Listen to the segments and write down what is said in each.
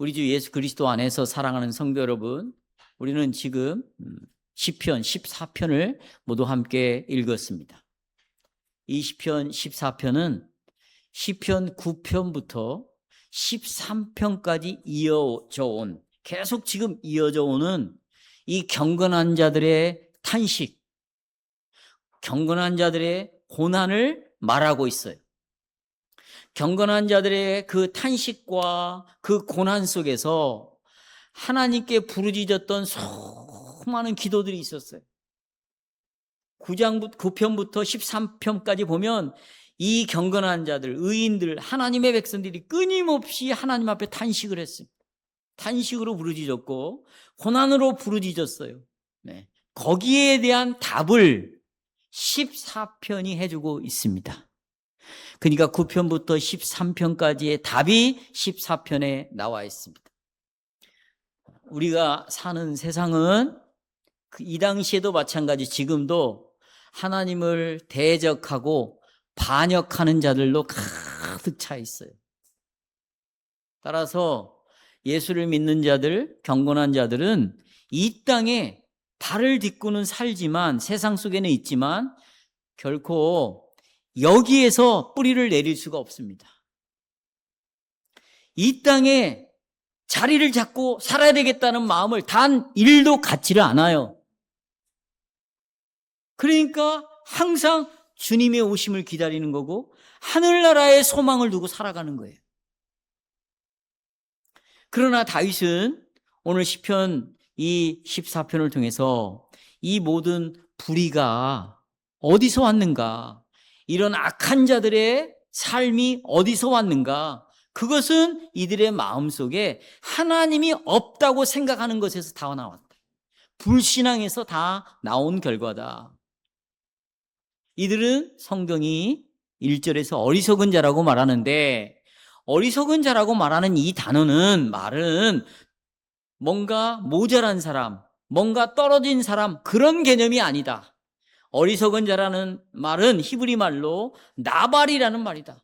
우리 주 예수 그리스도 안에서 사랑하는 성도 여러분, 우리는 지금 시편 14편을 모두 함께 읽었습니다. 이 시편 14편은 시편 9편부터 13편까지 이어져 온, 계속 지금 이어져 오는 이 경건한 자들의 탄식, 경건한 자들의 고난을 말하고 있어요. 경건한 자들의 그 탄식과 그 고난 속에서 하나님께 부르짖었던 수많은 기도들이 있었어요. 9편부터 13편까지 보면 이 경건한 자들, 의인들, 하나님의 백성들이 끊임없이 하나님 앞에 탄식을 했습니다. 탄식으로 부르짖었고 고난으로 부르짖었어요. 네. 거기에 대한 답을 14편이 해주고 있습니다. 그러니까 9편부터 13편까지의 답이 14편에 나와 있습니다. 우리가 사는 세상은 이 당시에도 마찬가지, 지금도 하나님을 대적하고 반역하는 자들로 가득 차 있어요. 따라서 예수를 믿는 자들, 경건한 자들은 이 땅에 발을 딛고는 살지만, 세상 속에는 있지만 결코 여기에서 뿌리를 내릴 수가 없습니다. 이 땅에 자리를 잡고 살아야 되겠다는 마음을 단 1도 갖지를 않아요. 그러니까 항상 주님의 오심을 기다리는 거고 하늘나라의 소망을 두고 살아가는 거예요. 그러나 다윗은 오늘 시편 이 14편을 통해서 이 모든 불의가 어디서 왔는가, 이런 악한 자들의 삶이 어디서 왔는가, 그것은 이들의 마음속에 하나님이 없다고 생각하는 것에서 다 나왔다. 불신앙에서 다 나온 결과다. 이들은 성경이 1절에서 어리석은 자라고 말하는데, 어리석은 자라고 말하는 이 단어는, 말은 뭔가 모자란 사람, 뭔가 떨어진 사람, 그런 개념이 아니다. 어리석은 자라는 말은 히브리 말로 나발이라는 말이다.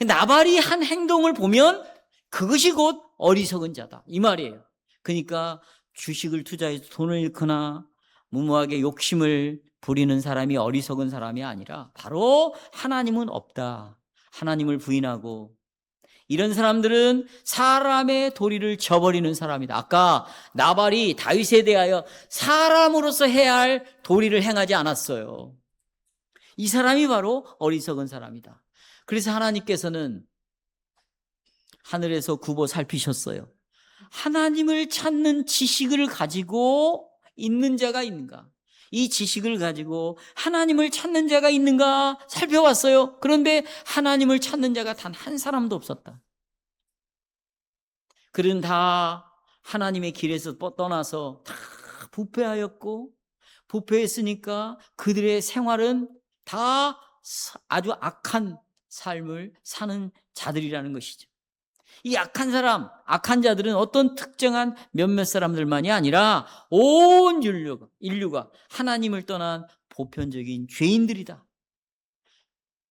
나발이 한 행동을 보면 그것이 곧 어리석은 자다, 이 말이에요. 그러니까 주식을 투자해서 돈을 잃거나 무모하게 욕심을 부리는 사람이 어리석은 사람이 아니라 바로 하나님은 없다, 하나님을 부인하고, 이런 사람들은 사람의 도리를 저버리는 사람이다. 아까 나발이 다윗에 대하여 사람으로서 해야 할 도리를 행하지 않았어요. 이 사람이 바로 어리석은 사람이다. 그래서 하나님께서는 하늘에서 굽어 살피셨어요. 하나님을 찾는 지식을 가지고 있는 자가 있는가? 이 지식을 가지고 하나님을 찾는 자가 있는가 살펴봤어요. 그런데 하나님을 찾는 자가 단 한 사람도 없었다. 그들은 다 하나님의 길에서 떠나서 다 부패하였고, 부패했으니까 그들의 생활은 다 아주 악한 삶을 사는 자들이라는 것이죠. 이 악한 사람, 악한 자들은 어떤 특정한 몇몇 사람들만이 아니라 온 인류가 하나님을 떠난 보편적인 죄인들이다.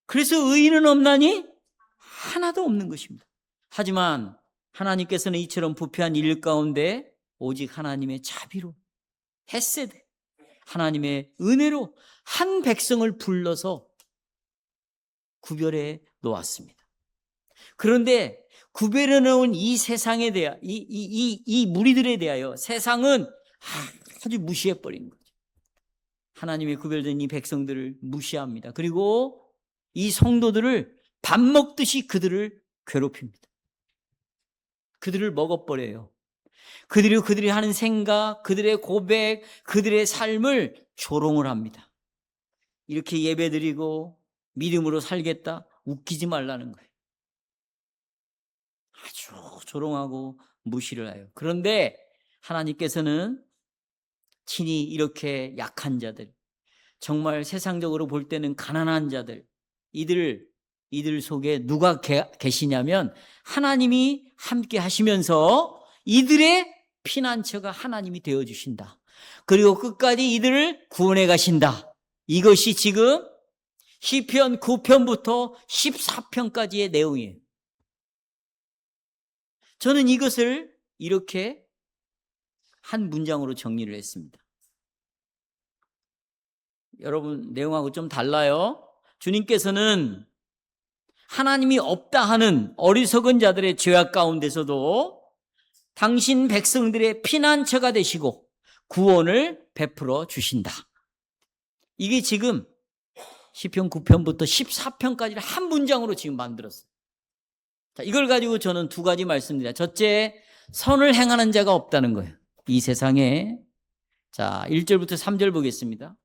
그래서 의인은 없나니 하나도 없는 것입니다. 하지만 하나님께서는 이처럼 부패한 인류 가운데 오직 하나님의 자비로, 헤세드, 하나님의 은혜로 한 백성을 불러서 구별해 놓았습니다. 그런데 구별해 놓은 이 세상에 대하여, 이 무리들에 대하여 세상은 아주 무시해버린 거죠. 하나님의 구별된 이 백성들을 무시합니다. 그리고 이 성도들을 밥 먹듯이 그들을 괴롭힙니다. 그들을 먹어버려요. 그들이 하는 생각, 그들의 고백, 그들의 삶을 조롱을 합니다. 이렇게 예배드리고 믿음으로 살겠다? 웃기지 말라는 거예요. 아주 조롱하고 무시를 해요. 그런데 하나님께서는 친히 이렇게 약한 자들, 정말 세상적으로 볼 때는 가난한 자들, 이들 속에 누가 계시냐면 하나님이 함께 하시면서 이들의 피난처가 하나님이 되어주신다. 그리고 끝까지 이들을 구원해 가신다. 이것이 지금 시편 9편부터 14편까지의 내용이에요. 저는 이것을 이렇게 한 문장으로 정리를 했습니다. 여러분 내용하고 좀 달라요. 주님께서는 하나님이 없다 하는 어리석은 자들의 죄악 가운데서도 당신 백성들의 피난처가 되시고 구원을 베풀어 주신다. 이게 지금 시편 9편부터 14편까지를 한 문장으로 지금 만들었어요. 자, 이걸 가지고 저는 두 가지 말씀드립니다. 첫째, 선을 행하는 자가 없다는 거예요. 이 세상에. 자, 1절부터 3절 보겠습니다.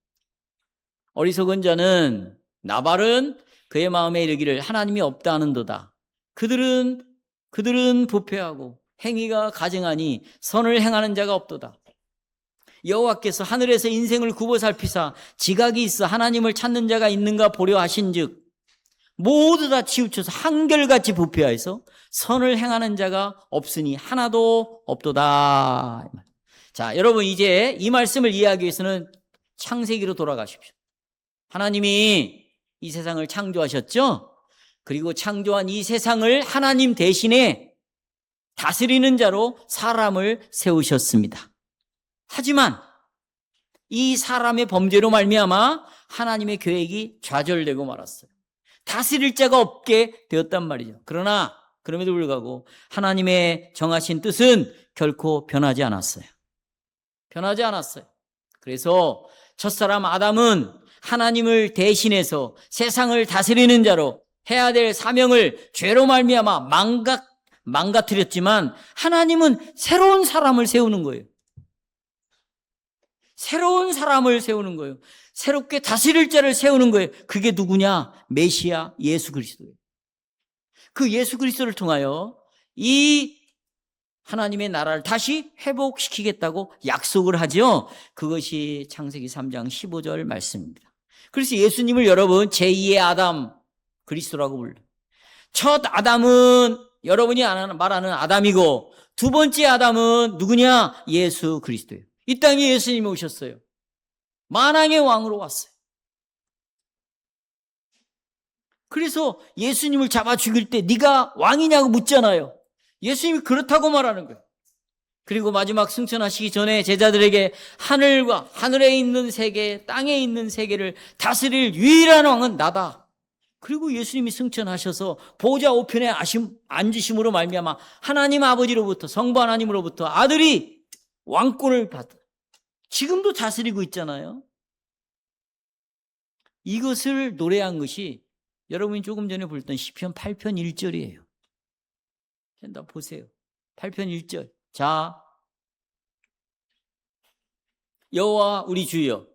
어리석은 자는 나발은 그의 마음에 이르기를 하나님이 없다 하는도다. 그들은 부패하고 행위가 가증하니 선을 행하는 자가 없도다. 여호와께서 하늘에서 인생을 굽어 살피사 지각이 있어 하나님을 찾는 자가 있는가 보려 하신즉 모두 다 치우쳐서 한결같이 부패하여서 선을 행하는 자가 없으니 하나도 없도다. 자, 여러분 이제 이 말씀을 이해하기 위해서는 창세기로 돌아가십시오. 하나님이 이 세상을 창조하셨죠? 그리고 창조한 이 세상을 하나님 대신에 다스리는 자로 사람을 세우셨습니다. 하지만 이 사람의 범죄로 말미암아 하나님의 계획이 좌절되고 말았어요. 다스릴 자가 없게 되었단 말이죠. 그러나 그럼에도 불구하고 하나님의 정하신 뜻은 결코 변하지 않았어요. 변하지 않았어요. 그래서 첫사람 아담은 하나님을 대신해서 세상을 다스리는 자로 해야 될 사명을 죄로 말미암아 망가뜨렸지만 하나님은 새로운 사람을 세우는 거예요. 새로운 사람을 세우는 거예요. 새롭게 다스릴 자를 세우는 거예요. 그게 누구냐? 메시아 예수 그리스도예요. 그 예수 그리스도를 통하여 이 하나님의 나라를 다시 회복시키겠다고 약속을 하죠. 그것이 창세기 3장 15절 말씀입니다. 그래서 예수님을 여러분 제2의 아담 그리스도라고 불러요. 첫 아담은 여러분이 말하는 아담이고 두 번째 아담은 누구냐? 예수 그리스도예요. 이 땅에 예수님이 오셨어요. 만왕의 왕으로 왔어요. 그래서 예수님을 잡아 죽일 때 네가 왕이냐고 묻잖아요. 예수님이 그렇다고 말하는 거예요. 그리고 마지막 승천하시기 전에 제자들에게 하늘과 하늘에 있는 세계, 땅에 있는 세계를 다스릴 유일한 왕은 나다. 그리고 예수님이 승천하셔서 보좌 우편에 앉으심으로 말미암아 하나님 아버지로부터 성부 하나님으로부터 아들이 왕권을 받아 지금도 다스리고 있잖아요. 이것을 노래한 것이 여러분이 조금 전에 불렀던 시편 8편 1절이에요. 한번 보세요. 8편 1절. 자, 여호와 우리 주여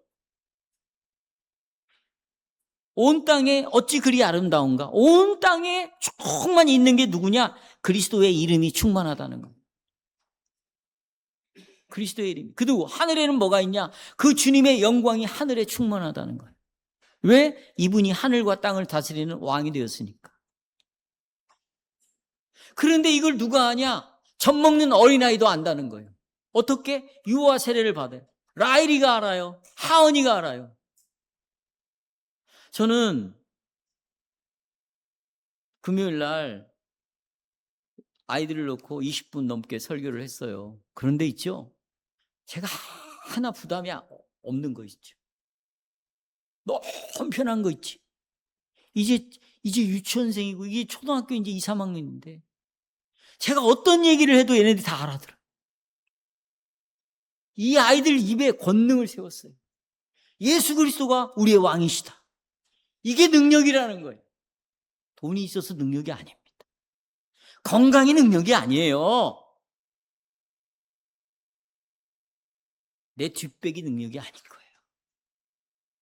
온 땅에 어찌 그리 아름다운가. 온 땅에 충만히 있는 게 누구냐? 그리스도의 이름이 충만하다는 겁니다. 그리스도의 이름. 그리고 하늘에는 뭐가 있냐? 그 주님의 영광이 하늘에 충만하다는 거예요. 왜? 이분이 하늘과 땅을 다스리는 왕이 되었으니까. 그런데 이걸 누가 아냐? 젖 먹는 어린아이도 안다는 거예요. 어떻게? 유아 세례를 받아요. 라일이가 알아요. 하은이가 알아요. 저는 금요일 날 아이들을 놓고 20분 넘게 설교를 했어요. 그런데 있죠? 제가 하나 부담이 없는 거 있죠. 너무 편한 거 있지. 이제 유치원생이고 이게 초등학교 이제 2, 3학년인데 제가 어떤 얘기를 해도 얘네들이 다 알아들어요. 이 아이들 입에 권능을 세웠어요. 예수 그리스도가 우리의 왕이시다. 이게 능력이라는 거예요. 돈이 있어서 능력이 아닙니다. 건강이 능력이 아니에요. 내 뒷백이 능력이 아닌 거예요.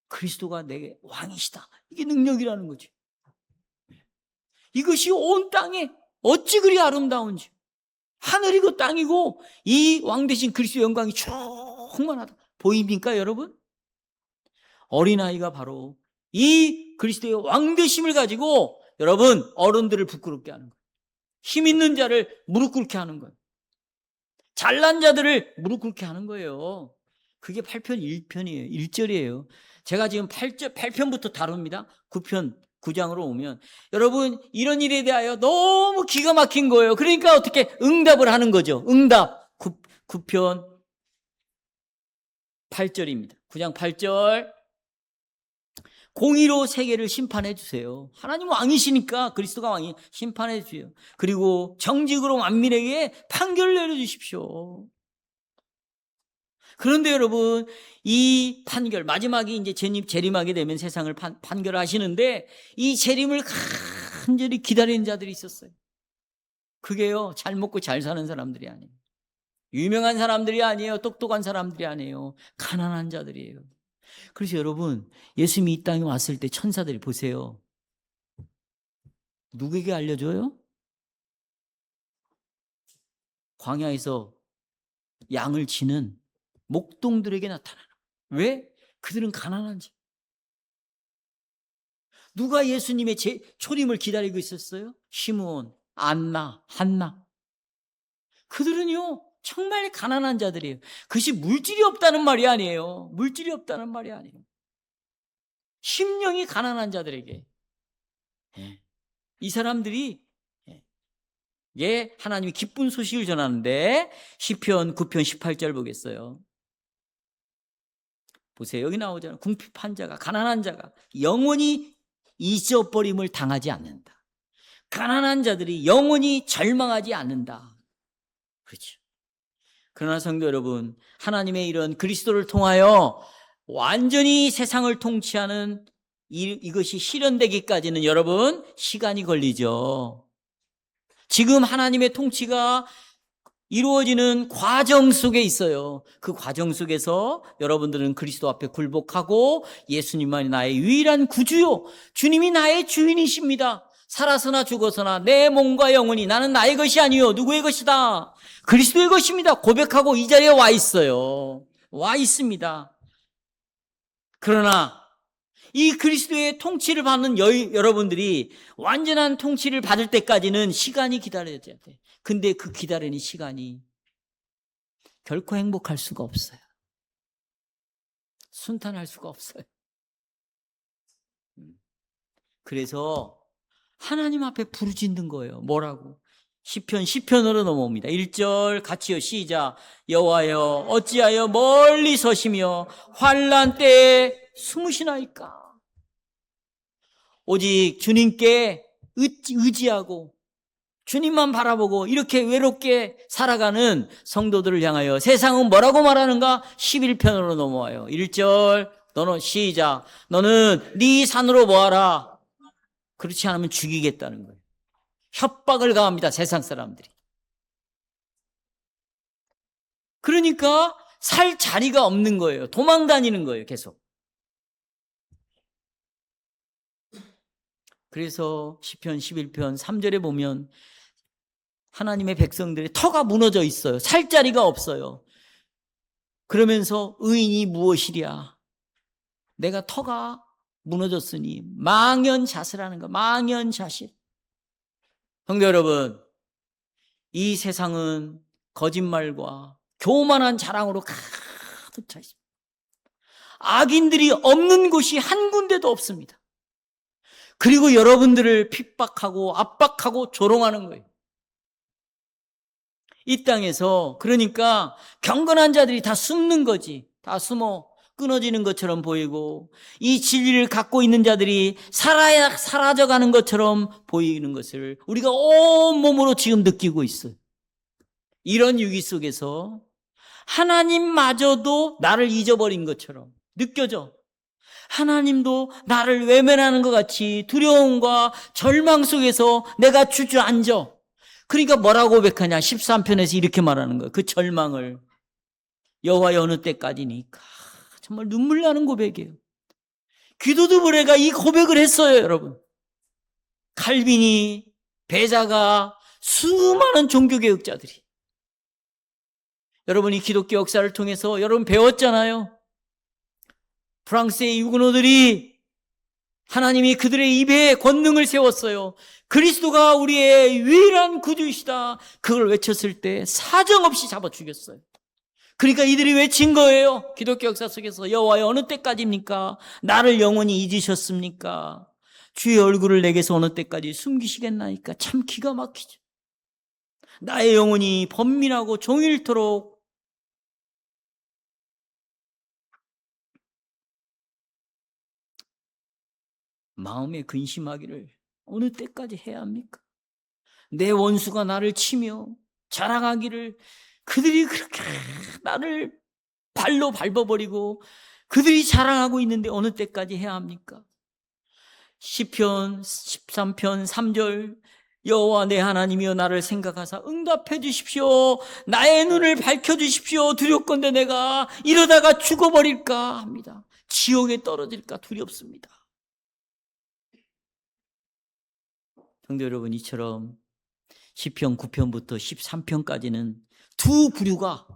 그리스도가 내 왕이시다. 이게 능력이라는 거지. 이것이 온 땅에 어찌 그리 아름다운지. 하늘이고 땅이고 이 왕 대신 그리스도의 영광이 충만하다. 보입니까 여러분? 어린아이가 바로 이 그리스도의 왕 되심을 가지고 여러분 어른들을 부끄럽게 하는 거예요. 힘 있는 자를 무릎 꿇게 하는 거예요. 잘난 자들을 무릎 꿇게 하는 거예요. 그게 8편 1편이에요. 1절이에요. 제가 지금 8편부터 다룹니다. 9편 9장으로 오면 여러분 이런 일에 대하여 너무 기가 막힌 거예요. 그러니까 어떻게 응답을 하는 거죠. 응답 9편 8절입니다. 9장 8절 공의로 세계를 심판해 주세요. 하나님 왕이시니까 그리스도가 왕이 심판해 주세요. 그리고 정직으로 만민에게 판결을 내려주십시오. 그런데 여러분 이 판결 마지막에 이제 재림하게 되면 세상을 판결하시는데 이 재림을 간절히 기다리는 자들이 있었어요. 그게요 잘 먹고 잘 사는 사람들이 아니에요. 유명한 사람들이 아니에요. 똑똑한 사람들이 아니에요. 가난한 자들이에요. 그래서 여러분 예수님이 이 땅에 왔을 때 천사들이 보세요. 누구에게 알려줘요? 광야에서 양을 치는 목동들에게 나타나는. 왜? 그들은 가난한 자. 누가 예수님의 초림을 기다리고 있었어요? 시므온, 안나, 한나. 그들은요 정말 가난한 자들이에요. 그것이 물질이 없다는 말이 아니에요. 물질이 없다는 말이 아니에요. 심령이 가난한 자들에게 이 사람들이 하나님이 기쁜 소식을 전하는데 시편 9편 18절 보겠어요. 보세요. 여기 나오잖아요. 궁핍한 자가 가난한 자가 영원히 잊어버림을 당하지 않는다. 가난한 자들이 영원히 절망하지 않는다. 그렇죠. 그러나 성도 여러분 하나님의 이런 그리스도를 통하여 완전히 세상을 통치하는 이것이 실현되기까지는 여러분 시간이 걸리죠. 지금 하나님의 통치가 이루어지는 과정 속에 있어요. 그 과정 속에서 여러분들은 그리스도 앞에 굴복하고 예수님만이 나의 유일한 구주요 주님이 나의 주인이십니다. 살아서나 죽어서나 내 몸과 영혼이 나는 나의 것이 아니요 누구의 것이다? 그리스도의 것입니다. 고백하고 이 자리에 와 있어요. 와 있습니다. 그러나 이 그리스도의 통치를 받는 여러분들이 완전한 통치를 받을 때까지는 시간이 기다려야 돼. 근데 그 기다리는 시간이 결코 행복할 수가 없어요. 순탄할 수가 없어요. 그래서 하나님 앞에 부르짖는 거예요. 뭐라고? 시편으로 넘어옵니다. 1절 같이요 시작. 여호와여 어찌하여 멀리 서시며 환난 때에 숨으시나이까. 오직 주님께 의지하고 주님만 바라보고 이렇게 외롭게 살아가는 성도들을 향하여 세상은 뭐라고 말하는가? 11편으로 넘어와요. 1절 너는 시작. 너는 네 산으로 모아라. 그렇지 않으면 죽이겠다는 거예요. 협박을 가합니다. 세상 사람들이. 그러니까 살 자리가 없는 거예요. 도망 다니는 거예요. 계속. 그래서 시편 11편 3절에 보면 하나님의 백성들의 터가 무너져 있어요. 살 자리가 없어요. 그러면서 의인이 무엇이랴? 내가 터가 무너졌으니 망연자실하는 거. 망연자실. 성도 여러분, 이 세상은 거짓말과 교만한 자랑으로 가득 차 있습니다. 악인들이 없는 곳이 한 군데도 없습니다. 그리고 여러분들을 핍박하고 압박하고 조롱하는 거예요. 이 땅에서 그러니까 경건한 자들이 다 숨는 거지. 다 숨어 끊어지는 것처럼 보이고 이 진리를 갖고 있는 자들이 사라져가는 것처럼 보이는 것을 우리가 온몸으로 지금 느끼고 있어요. 이런 위기 속에서 하나님마저도 나를 잊어버린 것처럼 느껴져. 하나님도 나를 외면하는 것 같이 두려움과 절망 속에서 내가 주저앉아. 그러니까 뭐라고 고백하냐? 13편에서 이렇게 말하는 거예요. 그 절망을 여호와여 어느 때까지니까. 정말 눈물 나는 고백이에요. 기도드브레가 이 고백을 했어요, 여러분. 칼빈이, 베자가, 수많은 종교개혁자들이. 여러분이 기독교 역사를 통해서 여러분 배웠잖아요. 프랑스의 유구노들이 하나님이 그들의 입에 권능을 세웠어요. 그리스도가 우리의 유일한 구주이시다. 그걸 외쳤을 때 사정없이 잡아 죽였어요. 그러니까 이들이 외친 거예요. 기독교 역사 속에서 여호와여 어느 때까지입니까? 나를 영원히 잊으셨습니까? 주의 얼굴을 내게서 어느 때까지 숨기시겠나이까. 참 기가 막히죠. 나의 영혼이 번민하고 종일토록 마음에 근심하기를 어느 때까지 해야 합니까? 내 원수가 나를 치며 자랑하기를 그들이 그렇게 나를 발로 밟아버리고 그들이 자랑하고 있는데 어느 때까지 해야 합니까? 시편 13편 3절 여호와 내 하나님이여 나를 생각하사 응답해 주십시오. 나의 눈을 밝혀 주십시오. 두렵건대 내가 이러다가 죽어버릴까 합니다. 지옥에 떨어질까 두렵습니다. 성도 여러분, 이처럼 시편 9편부터 13편까지는 두 부류가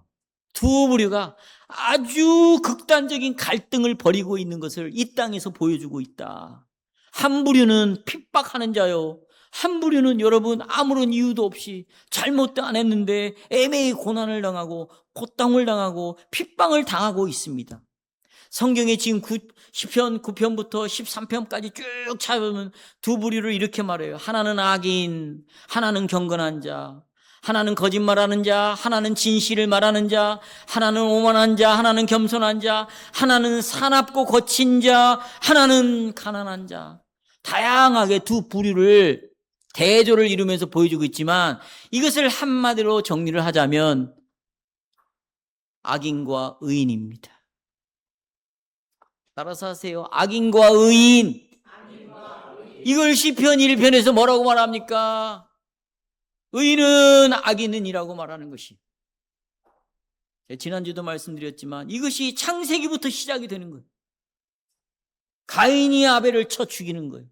아주 극단적인 갈등을 벌이고 있는 것을 이 땅에서 보여주고 있다. 한 부류는 핍박하는 자요, 한 부류는 여러분 아무런 이유도 없이 잘못 안 했는데 애매히 고난을 당하고 고통을 당하고 핍박을 당하고 있습니다. 성경에 지금 시편 9편부터 13편까지 쭉 찾아보면 두 부류를 이렇게 말해요. 하나는 악인, 하나는 경건한 자, 하나는 거짓말하는 자, 하나는 진실을 말하는 자, 하나는 오만한 자, 하나는 겸손한 자, 하나는 사납고 거친 자, 하나는 가난한 자. 다양하게 두 부류를 대조를 이루면서 보여주고 있지만 이것을 한마디로 정리를 하자면 악인과 의인입니다. 따라서 하세요. 악인과 의인. 이걸 시편 1편에서 뭐라고 말합니까? 의인은 악인은이라고 말하는 것이. 지난주도 말씀드렸지만 이것이 창세기부터 시작이 되는 거예요. 가인이 아벨을 쳐 죽이는 거예요.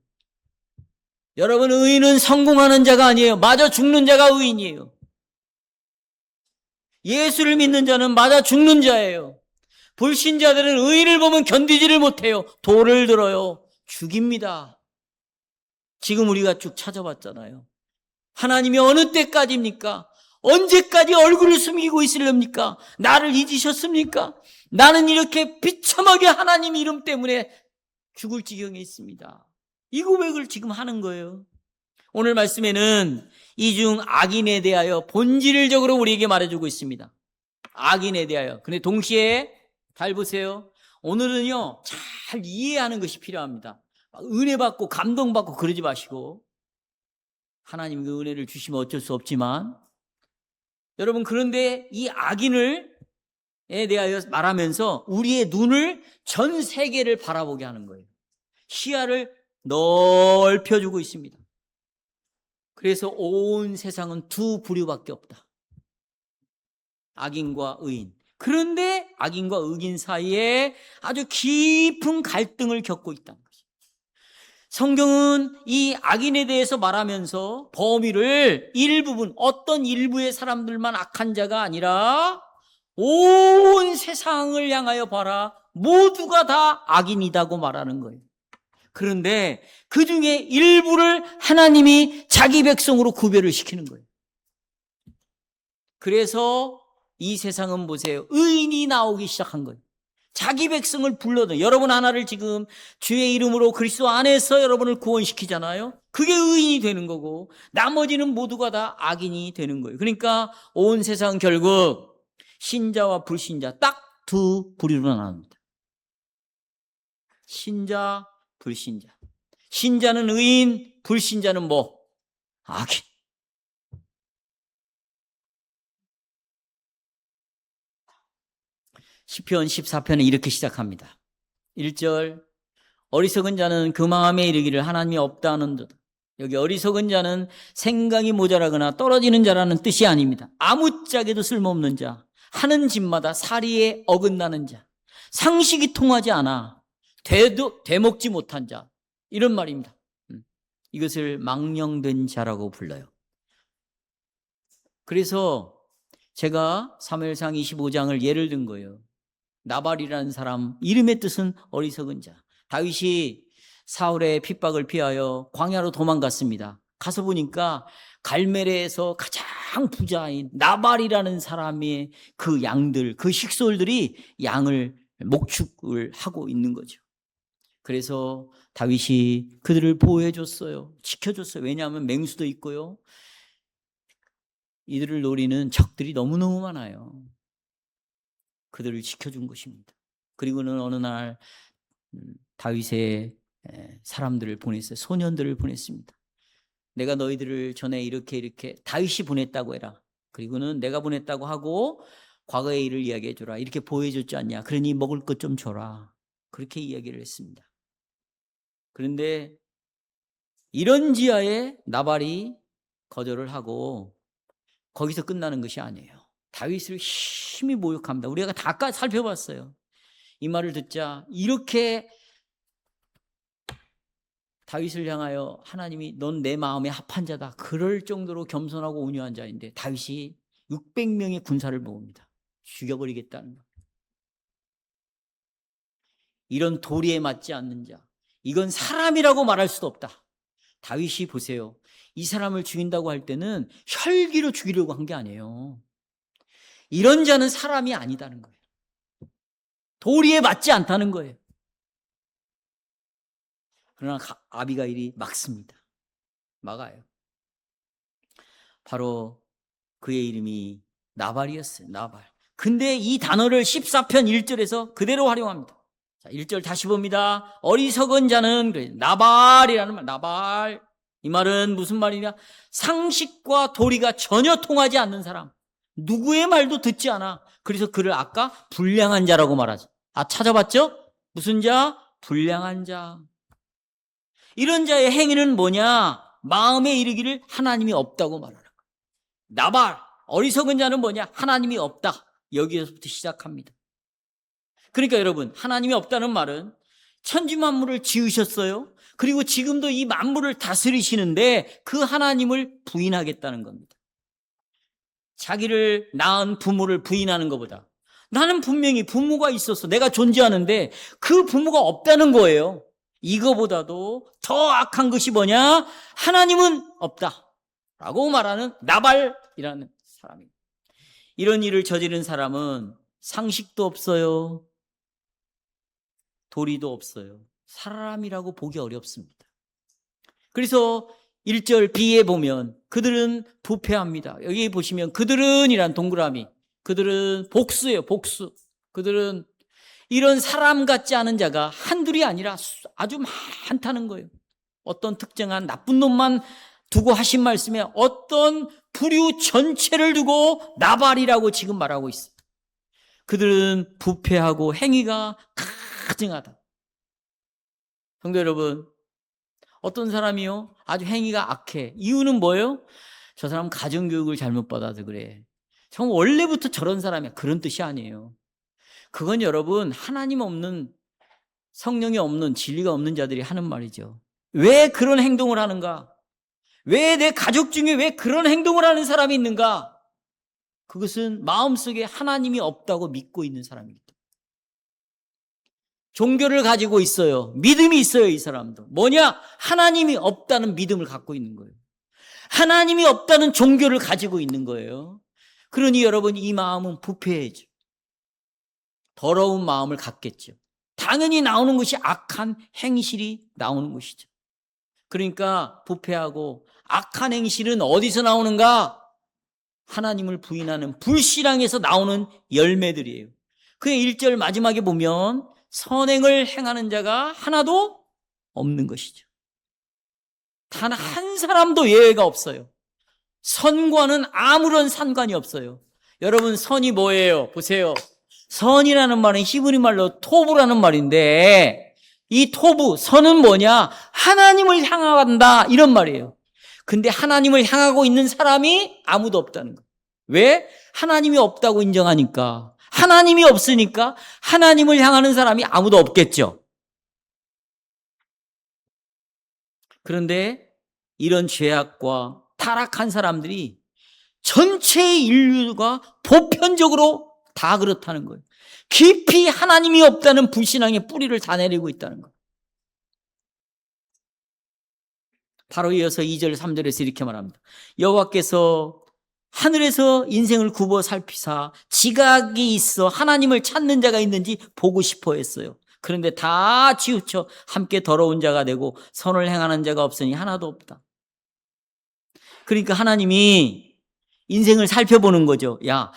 여러분, 의인은 성공하는 자가 아니에요. 맞아 죽는 자가 의인이에요. 예수를 믿는 자는 맞아 죽는 자예요. 불신자들은 의인을 보면 견디지를 못해요. 돌을 들어요. 죽입니다. 지금 우리가 쭉 찾아봤잖아요. 하나님이 어느 때까지입니까? 언제까지 얼굴을 숨기고 있으렵니까? 나를 잊으셨습니까? 나는 이렇게 비참하게 하나님 이름 때문에 죽을 지경에 있습니다. 이 고백을 지금 하는 거예요. 오늘 말씀에는 이중 악인에 대하여 본질적으로 우리에게 말해주고 있습니다. 악인에 대하여. 근데 동시에 잘 보세요. 오늘은요, 잘 이해하는 것이 필요합니다. 은혜 받고 감동받고 그러지 마시고, 하나님 그 은혜를 주시면 어쩔 수 없지만, 여러분, 그런데 이 악인에 대하여 말하면서 우리의 눈을 전 세계를 바라보게 하는 거예요. 시야를 넓혀주고 있습니다. 그래서 온 세상은 두 부류밖에 없다. 악인과 의인. 그런데 악인과 의인 사이에 아주 깊은 갈등을 겪고 있다는 것이죠. 성경은 이 악인에 대해서 말하면서 범위를 일부분, 어떤 일부의 사람들만 악한 자가 아니라 온 세상을 향하여 봐라. 모두가 다 악인이다고 말하는 거예요. 그런데 그 중에 일부를 하나님이 자기 백성으로 구별을 시키는 거예요. 그래서 이 세상은 보세요. 의인이 나오기 시작한 거예요. 자기 백성을 불러도 여러분 하나를 지금 주의 이름으로 그리스도 안에서 여러분을 구원시키잖아요. 그게 의인이 되는 거고 나머지는 모두가 다 악인이 되는 거예요. 그러니까 온 세상 결국 신자와 불신자 딱 두 부류로 나눕니다. 신자, 불신자. 신자는 의인, 불신자는 뭐? 악인. 시편 14편은 이렇게 시작합니다. 1절 어리석은 자는 그 마음에 이르기를 하나님이 없다 하는도다. 여기 어리석은 자는 생각이 모자라거나 떨어지는 자라는 뜻이 아닙니다. 아무짝에도 쓸모없는 자, 하는 짓마다 사리에 어긋나는 자, 상식이 통하지 않아 되먹지 못한 자, 이런 말입니다. 이것을 망령된 자라고 불러요. 그래서 제가 사무엘상 25장을 예를 든 거예요. 나발이라는 사람, 이름의 뜻은 어리석은 자. 다윗이 사울의 핍박을 피하여 광야로 도망갔습니다. 가서 보니까 갈멜에서 가장 부자인 나발이라는 사람의 그 양들, 그 식솔들이 양을 목축을 하고 있는 거죠. 그래서 다윗이 그들을 보호해 줬어요. 지켜줬어요. 왜냐하면 맹수도 있고요. 이들을 노리는 적들이 너무너무 많아요. 그들을 지켜준 것입니다. 그리고는 어느 날 다윗의 사람들을 보냈어요. 소년들을 보냈습니다. 내가 너희들을 전에 이렇게 다윗이 보냈다고 해라. 그리고는 내가 보냈다고 하고 과거의 일을 이야기해 줘라. 이렇게 보여줬지 않냐. 그러니 먹을 것 좀 줘라. 그렇게 이야기를 했습니다. 그런데 이런 지하에 나발이 거절을 하고 거기서 끝나는 것이 아니에요. 다윗을 심히 모욕합니다. 우리가 다 살펴봤어요. 이 말을 듣자 이렇게 다윗을 향하여 하나님이 넌 내 마음에 합한 자다. 그럴 정도로 겸손하고 온유한 자인데 다윗이 600명의 군사를 모읍니다. 죽여버리겠다는 것. 이런 도리에 맞지 않는 자. 이건 사람이라고 말할 수도 없다. 다윗이 보세요. 이 사람을 죽인다고 할 때는 혈기로 죽이려고 한 게 아니에요. 이런 자는 사람이 아니다는 거예요. 도리에 맞지 않다는 거예요. 그러나 아비가일이 막습니다. 막아요. 바로 그의 이름이 나발이었어요. 나발. 근데 이 단어를 14편 1절에서 그대로 활용합니다. 자, 1절 다시 봅니다. 어리석은 자는 나발이라는 말. 나발. 이 말은 무슨 말이냐? 상식과 도리가 전혀 통하지 않는 사람. 누구의 말도 듣지 않아. 그래서 그를 아까 불량한 자라고 말하죠. 찾아봤죠? 무슨 자? 불량한 자. 이런 자의 행위는 뭐냐? 마음에 이르기를 하나님이 없다고 말하는 거예요. 나발, 어리석은 자는 뭐냐? 하나님이 없다. 여기서부터 시작합니다. 그러니까 여러분, 하나님이 없다는 말은 천지 만물을 지으셨어요. 그리고 지금도 이 만물을 다스리시는데 그 하나님을 부인하겠다는 겁니다. 자기를 낳은 부모를 부인하는 것보다 나는 분명히 부모가 있어서 내가 존재하는데 그 부모가 없다는 거예요. 이거보다도 더 악한 것이 뭐냐? 하나님은 없다 라고 말하는 나발이라는 사람입니다. 이런 일을 저지른 사람은 상식도 없어요. 도리도 없어요. 사람이라고 보기 어렵습니다. 그래서 1절 B에 보면 그들은 부패합니다. 여기 보시면 그들은 이란 동그라미. 그들은 복수예요. 복수. 그들은 이런 사람 같지 않은 자가 한둘이 아니라 아주 많다는 거예요. 어떤 특정한 나쁜 놈만 두고 하신 말씀에 어떤 부류 전체를 두고 나발이라고 지금 말하고 있어요. 그들은 부패하고 행위가 가증하다. 성도 여러분, 어떤 사람이요? 아주 행위가 악해. 이유는 뭐예요? 저 사람 가정교육을 잘못 받아서 그래. 정말 원래부터 저런 사람이야. 그런 뜻이 아니에요. 그건 여러분 하나님 없는, 성령이 없는, 진리가 없는 자들이 하는 말이죠. 왜 그런 행동을 하는가? 왜 내 가족 중에 왜 그런 행동을 하는 사람이 있는가? 그것은 마음속에 하나님이 없다고 믿고 있는 사람이기 때문에. 종교를 가지고 있어요. 믿음이 있어요. 이 사람도. 뭐냐? 하나님이 없다는 믿음을 갖고 있는 거예요. 하나님이 없다는 종교를 가지고 있는 거예요. 그러니 여러분 이 마음은 부패해져. 더러운 마음을 갖겠죠. 당연히 나오는 것이 악한 행실이 나오는 것이죠. 그러니까 부패하고 악한 행실은 어디서 나오는가? 하나님을 부인하는 불신앙에서 나오는 열매들이에요. 그의 1절 마지막에 보면 선행을 행하는 자가 하나도 없는 것이죠. 단 한 사람도 예외가 없어요. 선과는 아무런 상관이 없어요. 여러분 선이 뭐예요? 보세요. 선이라는 말은 히브리 말로 토부라는 말인데 이 토부, 선은 뭐냐? 하나님을 향한다 이런 말이에요. 근데 하나님을 향하고 있는 사람이 아무도 없다는 거예요. 왜? 하나님이 없다고 인정하니까. 하나님이 없으니까 하나님을 향하는 사람이 아무도 없겠죠. 그런데 이런 죄악과 타락한 사람들이 전체 인류가 보편적으로 다 그렇다는 거예요. 깊이 하나님이 없다는 불신앙의 뿌리를 다 내리고 있다는 거예요. 바로 이어서 2절 3절에서 이렇게 말합니다. 여호와께서 하늘에서 인생을 굽어 살피사 지각이 있어 하나님을 찾는 자가 있는지 보고 싶어 했어요. 그런데 다 치우쳐 함께 더러운 자가 되고 선을 행하는 자가 없으니 하나도 없다. 그러니까 하나님이 인생을 살펴보는 거죠. 야,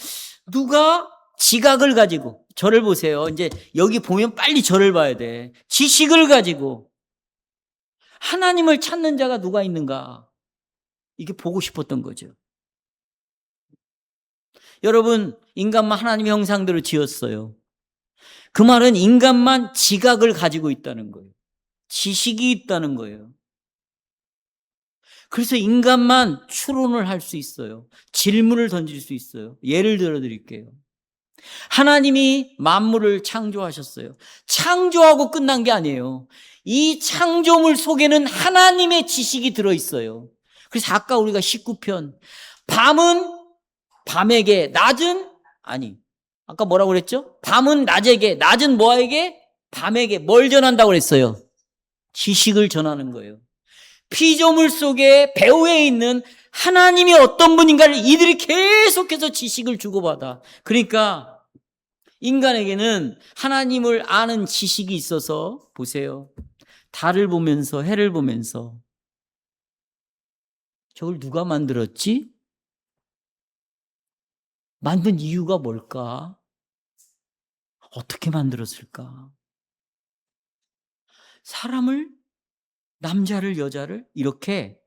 누가 지각을 가지고, 저를 보세요. 이제 여기 보면 빨리 저를 봐야 돼. 지식을 가지고 하나님을 찾는 자가 누가 있는가? 이게 보고 싶었던 거죠. 여러분, 인간만 하나님의 형상대로 지었어요. 그 말은 인간만 지각을 가지고 있다는 거예요. 지식이 있다는 거예요. 그래서 인간만 추론을 할 수 있어요. 질문을 던질 수 있어요. 예를 들어 드릴게요. 하나님이 만물을 창조하셨어요. 창조하고 끝난 게 아니에요. 이 창조물 속에는 하나님의 지식이 들어있어요. 그래서 아까 우리가 19편, 밤은 밤에게, 낮은, 아니, 아까 뭐라고 그랬죠? 밤은 낮에게, 낮은 뭐에게? 밤에게 뭘 전한다고 그랬어요? 지식을 전하는 거예요. 피조물 속에 배후에 있는 하나님이 어떤 분인가를 이들이 계속해서 지식을 주고받아. 그러니까 인간에게는 하나님을 아는 지식이 있어서, 보세요. 달을 보면서, 해를 보면서, 저걸 누가 만들었지? 만든 이유가 뭘까? 어떻게 만들었을까? 사람을, 남자를, 여자를 이렇게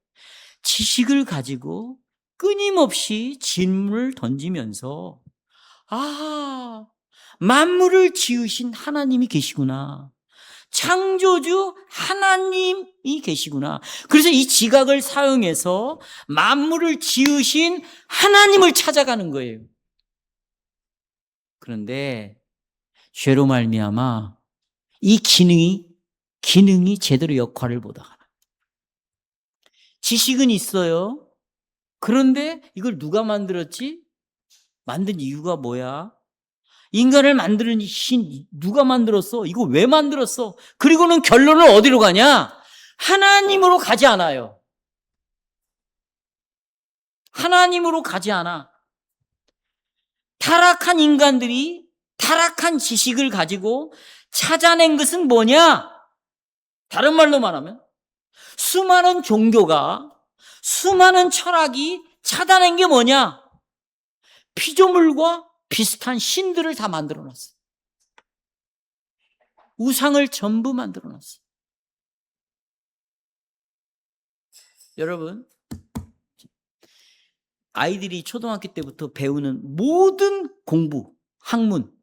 지식을 가지고 끊임없이 질문을 던지면서, 아, 만물을 지으신 하나님이 계시구나. 창조주 하나님이 계시구나. 그래서 이 지각을 사용해서 만물을 지으신 하나님을 찾아가는 거예요. 그런데 죄로 말미암아 이 기능이 제대로 역할을 못하는. 지식은 있어요. 그런데 이걸 누가 만들었지? 만든 이유가 뭐야? 인간을 만드는 신 누가 만들었어? 이거 왜 만들었어? 그리고는 결론은 어디로 가냐? 하나님으로 가지 않아요. 하나님으로 가지 않아. 타락한 인간들이 타락한 지식을 가지고 찾아낸 것은 뭐냐? 다른 말로 말하면 수많은 종교가, 수많은 철학이 찾아낸 게 뭐냐? 피조물과 비슷한 신들을 다 만들어 놨어요. 우상을 전부 만들어 놨어요. 여러분, 아이들이 초등학교 때부터 배우는 모든 공부, 학문,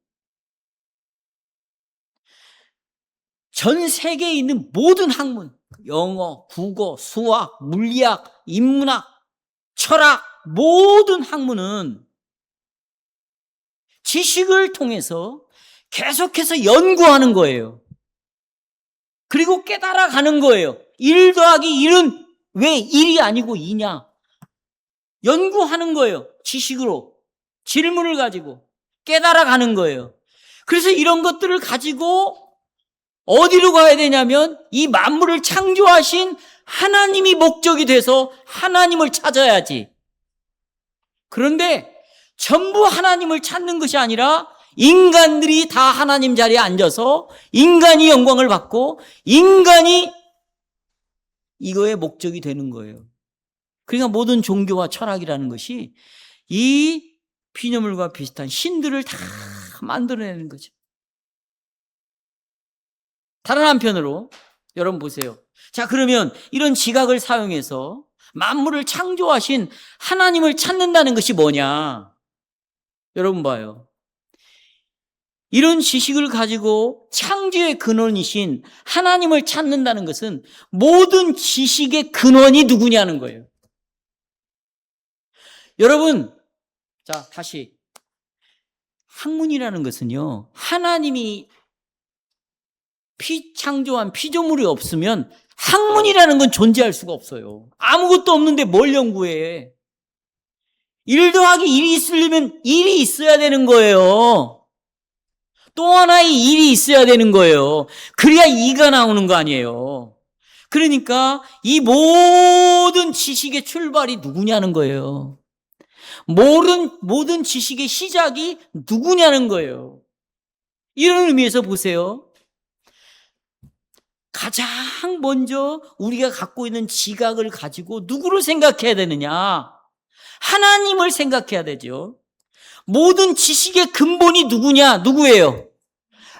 전 세계에 있는 모든 학문, 영어, 국어, 수학, 물리학, 인문학, 철학, 모든 학문은 지식을 통해서 계속해서 연구하는 거예요. 그리고 깨달아가는 거예요. 1 더하기 1은 왜 1이 아니고 2냐? 연구하는 거예요. 지식으로. 질문을 가지고 깨달아가는 거예요. 그래서 이런 것들을 가지고 어디로 가야 되냐면 이 만물을 창조하신 하나님이 목적이 돼서 하나님을 찾아야지. 그런데 전부 하나님을 찾는 것이 아니라 인간들이 다 하나님 자리에 앉아서 인간이 영광을 받고 인간이 이거의 목적이 되는 거예요. 그러니까 모든 종교와 철학이라는 것이 이 피조물과 비슷한 신들을 다 만들어내는 거죠. 다른 한편으로 여러분 보세요. 자, 그러면 이런 지각을 사용해서 만물을 창조하신 하나님을 찾는다는 것이 뭐냐? 여러분 봐요. 이런 지식을 가지고 창조의 근원이신 하나님을 찾는다는 것은 모든 지식의 근원이 누구냐는 거예요. 여러분, 자, 다시. 학문이라는 것은요, 하나님이 창조한 피조물이 없으면 학문이라는 건 존재할 수가 없어요. 아무것도 없는데 뭘 연구해? 1 더하기 1이 있으려면 1이 있어야 되는 거예요. 또 하나의 1이 있어야 되는 거예요. 그래야 2가 나오는 거 아니에요. 그러니까 이 모든 지식의 출발이 누구냐는 거예요. 모든 지식의 시작이 누구냐는 거예요. 이런 의미에서 보세요. 가장 먼저 우리가 갖고 있는 지각을 가지고 누구를 생각해야 되느냐? 하나님을 생각해야 되죠. 모든 지식의 근본이 누구냐? 누구예요?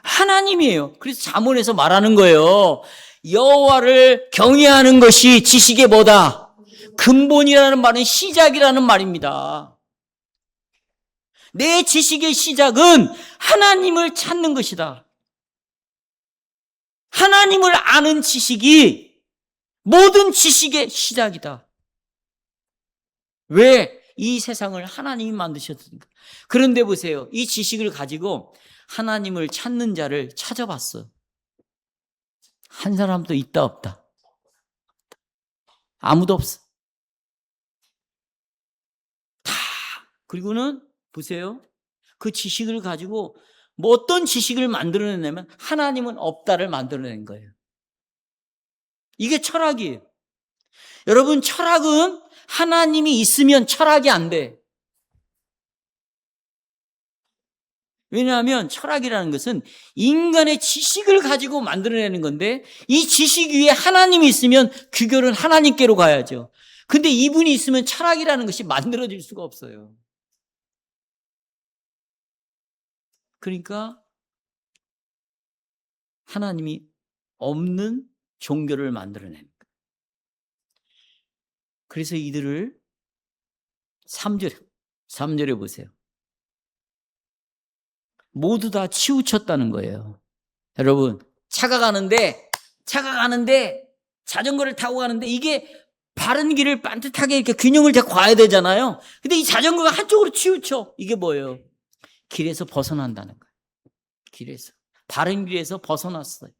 하나님이에요. 그래서 잠언에서 말하는 거예요. 여호와를 경외하는 것이 지식의 뭐다? 근본이라는 말은 시작이라는 말입니다. 내 지식의 시작은 하나님을 찾는 것이다. 하나님을 아는 지식이 모든 지식의 시작이다. 왜? 이 세상을 하나님이 만드셨으니까. 그런데 보세요. 이 지식을 가지고 하나님을 찾는 자를 찾아봤어. 한 사람도 있다 없다. 아무도 없어. 다. 그리고는 보세요. 그 지식을 가지고 뭐 어떤 지식을 만들어내냐면 하나님은 없다를 만들어낸 거예요. 이게 철학이에요. 여러분, 철학은 하나님이 있으면 철학이 안 돼. 왜냐하면 철학이라는 것은 인간의 지식을 가지고 만들어내는 건데 이 지식 위에 하나님이 있으면 귀결은 하나님께로 가야죠. 근데 이분이 있으면 철학이라는 것이 만들어질 수가 없어요. 그러니까 하나님이 없는 종교를 만들어내는 거예요. 그래서 이들을 3절에 보세요. 모두 다 치우쳤다는 거예요. 여러분, 차가 가는데 자전거를 타고 가는데 이게 바른 길을 반듯하게 이렇게 균형을 잡고 가야 되잖아요. 근데 이 자전거가 한쪽으로 치우쳐. 이게 뭐예요? 길에서 벗어난다는 거예요. 길에서. 바른 길에서 벗어났어요.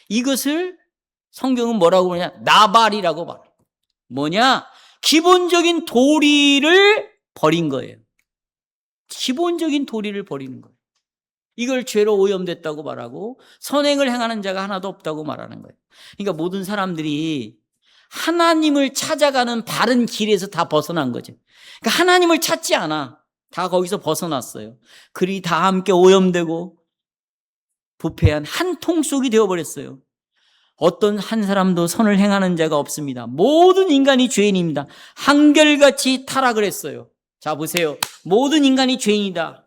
이것을 성경은 뭐라고 그러냐? 나발이라고 말해요. 뭐냐? 기본적인 도리를 버린 거예요. 기본적인 도리를 버리는 거예요. 이걸 죄로 오염됐다고 말하고 선행을 행하는 자가 하나도 없다고 말하는 거예요. 그러니까 모든 사람들이 하나님을 찾아가는 바른 길에서 다 벗어난 거죠. 그러니까 하나님을 찾지 않아. 다 거기서 벗어났어요. 글이 다 함께 오염되고 부패한 한 통속이 되어버렸어요. 어떤 한 사람도 선을 행하는 자가 없습니다. 모든 인간이 죄인입니다. 한결같이 타락을 했어요. 자, 보세요. 모든 인간이 죄인이다.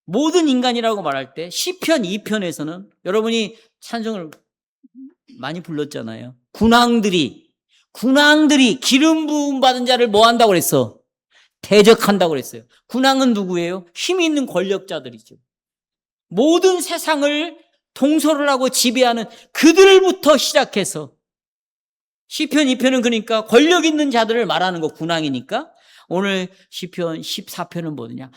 모든 인간이라고 말할 때 시편 2편에서는 여러분이 찬송을 많이 불렀잖아요. 군왕들이 기름 부음 받은 자를 뭐 한다고 그랬어? 대적한다고 그랬어요. 군왕은 누구예요? 힘 있는 권력자들이죠. 모든 세상을 통솔을 하고 지배하는 그들부터 시작해서 시편 2편은 그러니까 권력 있는 자들을 말하는 거 군왕이니까 오늘 시편 14편은 뭐냐?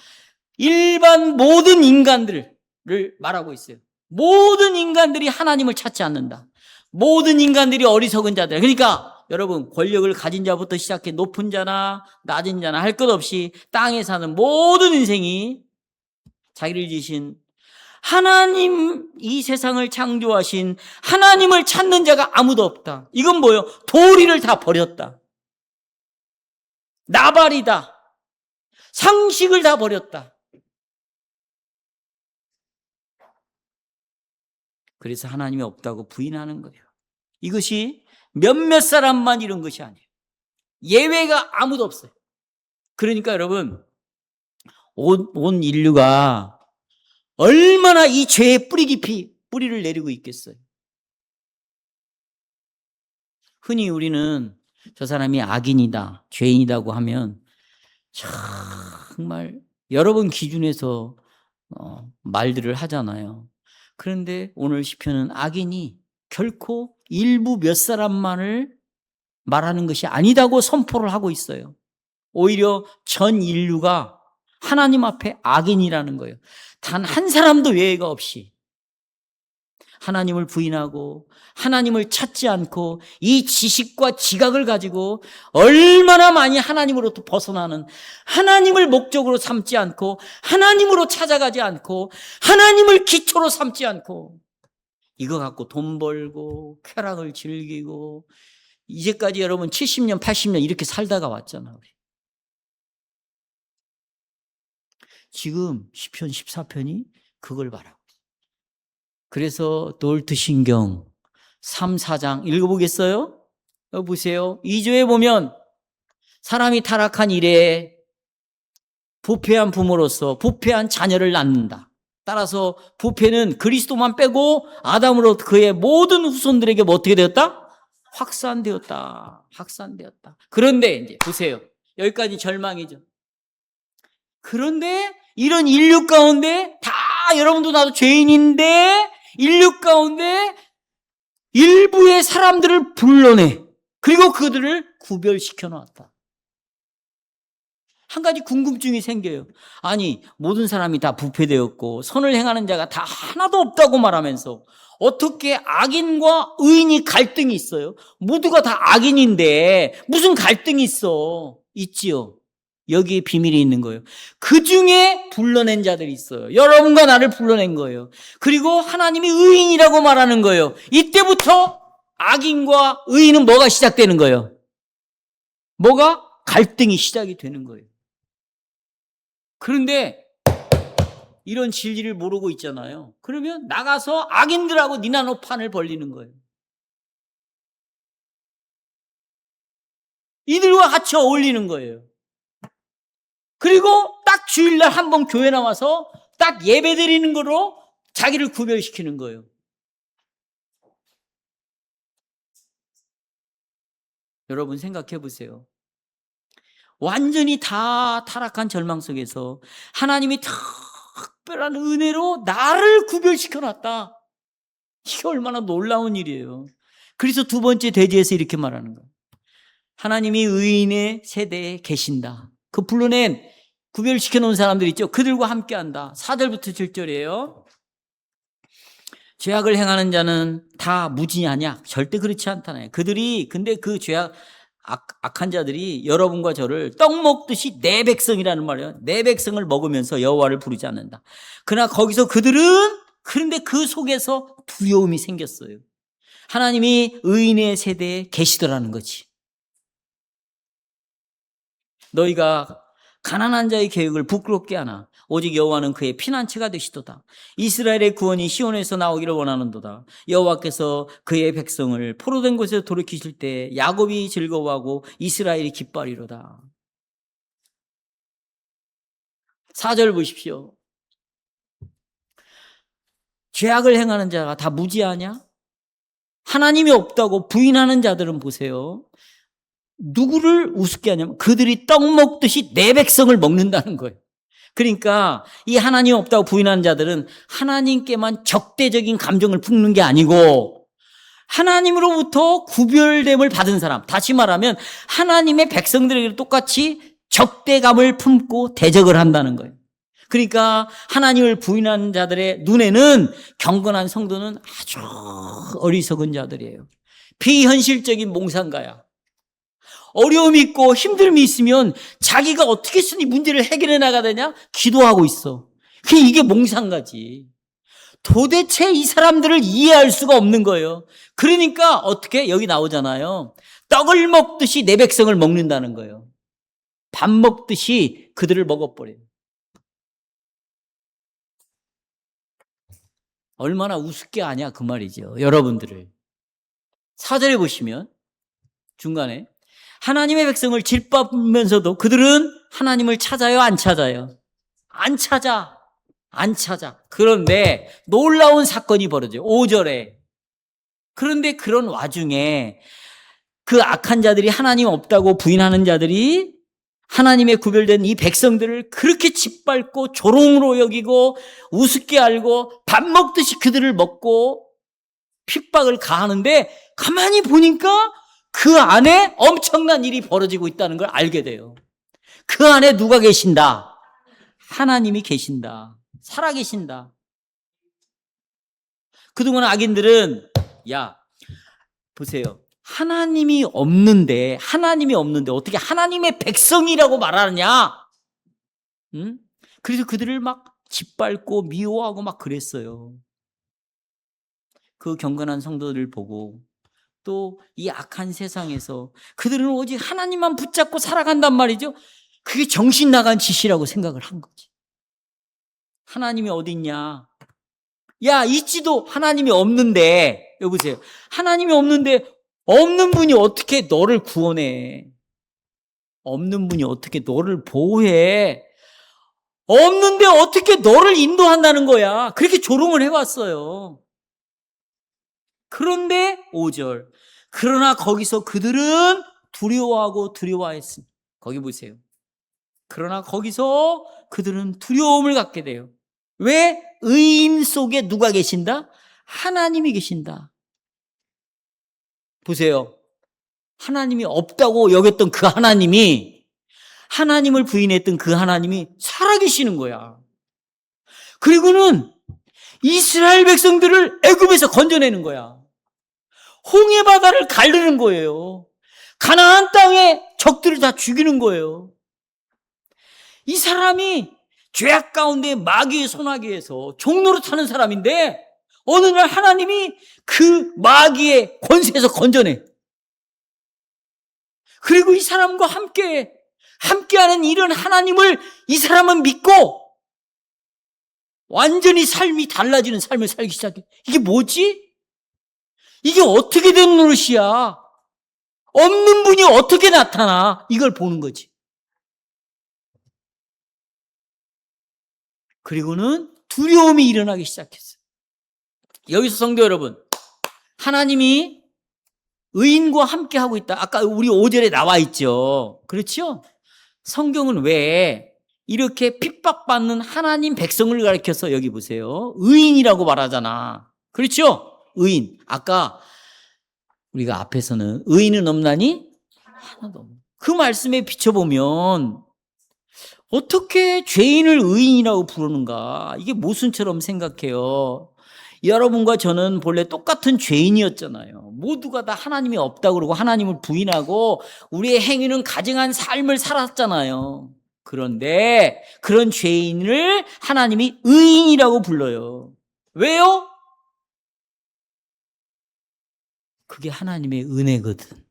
일반 모든 인간들을 말하고 있어요. 모든 인간들이 하나님을 찾지 않는다. 모든 인간들이 어리석은 자들. 그러니까 여러분, 권력을 가진 자부터 시작해 높은 자나 낮은 자나 할 것 없이 땅에 사는 모든 인생이 자기를 지신 하나님, 이 세상을 창조하신 하나님을 찾는 자가 아무도 없다. 이건 뭐예요? 도리를 다 버렸다. 나발이다. 상식을 다 버렸다. 그래서 하나님이 없다고 부인하는 거예요. 이것이 몇몇 사람만 이런 것이 아니에요. 예외가 아무도 없어요. 그러니까 여러분, 온 인류가 얼마나 이 죄의 뿌리 깊이 뿌리를 내리고 있겠어요. 흔히 우리는 저 사람이 악인이다, 죄인이라고 하면 정말 여러 번 기준에서 말들을 하잖아요. 그런데 오늘 시편은 악인이 결코 일부 몇 사람만을 말하는 것이 아니다고 선포를 하고 있어요. 오히려 전 인류가 하나님 앞에 악인이라는 거예요. 단 한 사람도 예외가 없이 하나님을 부인하고 하나님을 찾지 않고 이 지식과 지각을 가지고 얼마나 많이 하나님으로부터 벗어나는, 하나님을 목적으로 삼지 않고 하나님으로 찾아가지 않고 하나님을 기초로 삼지 않고 이거 갖고 돈 벌고 쾌락을 즐기고 이제까지 여러분 70년 80년 이렇게 살다가 왔잖아. 우리. 지금 시편 14편이 그걸 말하고 있어요. 그래서 놀트신경 3, 4장 읽어보겠어요? 여기 보세요. 2조에 보면 사람이 타락한 이래 부패한 부모로서 부패한 자녀를 낳는다. 따라서 부패는 그리스도만 빼고 아담으로 그의 모든 후손들에게 뭐 어떻게 되었다? 확산되었다. 확산되었다. 그런데 이제 보세요. 여기까지 절망이죠. 그런데 이런 인류 가운데 다 여러분도 나도 죄인인데 인류 가운데 일부의 사람들을 불러내. 그리고 그들을 구별시켜 놨다. 한 가지 궁금증이 생겨요. 아니, 모든 사람이 다 부패되었고 선을 행하는 자가 다 하나도 없다고 말하면서 어떻게 악인과 의인이 갈등이 있어요? 모두가 다 악인인데 무슨 갈등이 있어? 있지요. 여기에 비밀이 있는 거예요. 그 중에 불러낸 자들이 있어요. 여러분과 나를 불러낸 거예요. 그리고 하나님이 의인이라고 말하는 거예요. 이때부터 악인과 의인은 뭐가 시작되는 거예요? 뭐가? 갈등이 시작이 되는 거예요. 그런데 이런 진리를 모르고 있잖아요. 그러면 나가서 악인들하고 니나노 판을 벌리는 거예요. 이들과 같이 어울리는 거예요. 그리고 딱 주일날 한 번 교회 나와서 딱 예배 드리는 거로 자기를 구별시키는 거예요. 여러분 생각해 보세요. 완전히 다 타락한 절망 속에서 하나님이 특별한 은혜로 나를 구별시켜 놨다. 이게 얼마나 놀라운 일이에요. 그래서 두 번째 대지에서 이렇게 말하는 거예요. 하나님이 의인의 세대에 계신다. 그 불러낸 구별시켜 놓은 사람들 있죠. 그들과 함께한다. 4절부터 7절이에요. 죄악을 행하는 자는 다 무지하냐? 절대 그렇지 않다네. 근데 그 악한 자들이 여러분과 저를 떡 먹듯이 내 백성이라는 말이에요. 내 백성을 먹으면서 여호와를 부르지 않는다. 그러나 거기서 그런데 그 속에서 두려움이 생겼어요. 하나님이 의인의 세대에 계시더라는 거지. 너희가 가난한 자의 계획을 부끄럽게 하나 오직 여호와는 그의 피난처가 되시도다. 이스라엘의 구원이 시온에서 나오기를 원하는도다. 여호와께서 그의 백성을 포로된 곳에서 돌이키실 때 야곱이 즐거워하고 이스라엘이 기뻐하리로다. 4절 보십시오. 죄악을 행하는 자가 다 무지하냐? 하나님이 없다고 부인하는 자들은 보세요. 누구를 우습게 하냐면 그들이 떡 먹듯이 내 백성을 먹는다는 거예요. 그러니까 이 하나님 없다고 부인하는 자들은 하나님께만 적대적인 감정을 품는 게 아니고 하나님으로부터 구별됨을 받은 사람, 다시 말하면 하나님의 백성들에게 똑같이 적대감을 품고 대적을 한다는 거예요. 그러니까 하나님을 부인하는 자들의 눈에는 경건한 성도는 아주 어리석은 자들이에요. 비현실적인 몽상가야. 어려움이 있고 힘듦이 있으면 자기가 어떻게 해서 이 문제를 해결해 나가야 되냐? 기도하고 있어. 이게 몽상가지. 도대체 이 사람들을 이해할 수가 없는 거예요. 그러니까 어떻게? 여기 나오잖아요. 떡을 먹듯이 내 백성을 먹는다는 거예요. 밥 먹듯이 그들을 먹어버려요. 얼마나 우습게 하냐 그 말이죠. 여러분들을. 4절에 보시면 중간에 하나님의 백성을 짓밟으면서도 그들은 하나님을 찾아요, 안 찾아요? 안 찾아. 그런데 놀라운 사건이 벌어져요. 5절에. 그런데 그런 와중에 그 악한 자들이 하나님 없다고 부인하는 자들이 하나님의 구별된 이 백성들을 그렇게 짓밟고 조롱으로 여기고 우습게 알고 밥 먹듯이 그들을 먹고 핍박을 가하는데 가만히 보니까 그 안에 엄청난 일이 벌어지고 있다는 걸 알게 돼요. 그 안에 누가 계신다? 하나님이 계신다. 살아계신다. 그동안 악인들은 보세요. 하나님이 없는데 어떻게 하나님의 백성이라고 말하느냐? 응? 그래서 그들을 막 짓밟고 미워하고 막 그랬어요. 그 경건한 성도들을 보고 또 이 악한 세상에서 그들은 오직 하나님만 붙잡고 살아간단 말이죠. 그게 정신 나간 짓이라고 생각을 한 거지. 하나님이 어디 있냐? 있지도 하나님이 없는데 여보세요. 하나님이 없는 분이 어떻게 너를 구원해? 없는 분이 어떻게 너를 보호해? 없는데 어떻게 너를 인도한다는 거야? 그렇게 조롱을 해왔어요. 그런데 5절. 그러나 거기서 그들은 두려워하고 두려워했습니다. 거기 보세요. 그러나 거기서 그들은 두려움을 갖게 돼요. 왜? 의인 속에 누가 계신다? 하나님이 계신다. 보세요. 하나님이 없다고 여겼던 그 하나님이, 하나님을 부인했던 그 하나님이 살아계시는 거야. 그리고는 이스라엘 백성들을 애굽에서 건져내는 거야. 홍해 바다를 가르는 거예요. 가나안 땅에 적들을 다 죽이는 거예요. 이 사람이 죄악 가운데 마귀의 손아귀에서 종로로 타는 사람인데 어느 날 하나님이 그 마귀의 권세에서 건져내. 그리고 이 사람과 함께하는 이런 하나님을 이 사람은 믿고 완전히 삶이 달라지는 삶을 살기 시작해. 이게 뭐지? 이게 어떻게 된 노릇이야? 없는 분이 어떻게 나타나? 이걸 보는 거지. 그리고는 두려움이 일어나기 시작했어요. 여기서 성도 여러분, 하나님이 의인과 함께 하고 있다. 아까 우리 5절에 나와 있죠. 그렇죠? 성경은 왜 이렇게 핍박받는 하나님 백성을 가리켜서 여기 보세요. 의인이라고 말하잖아. 그렇죠? 의인. 아까 우리가 앞에서는 의인은 없나니? 하나도 없네. 그 말씀에 비춰보면 어떻게 죄인을 의인이라고 부르는가? 이게 모순처럼 생각해요. 여러분과 저는 본래 똑같은 죄인이었잖아요. 모두가 다 하나님이 없다고 그러고 하나님을 부인하고 우리의 행위는 가증한 삶을 살았잖아요. 그런데 그런 죄인을 하나님이 의인이라고 불러요. 왜요? 그게 하나님의 은혜거든.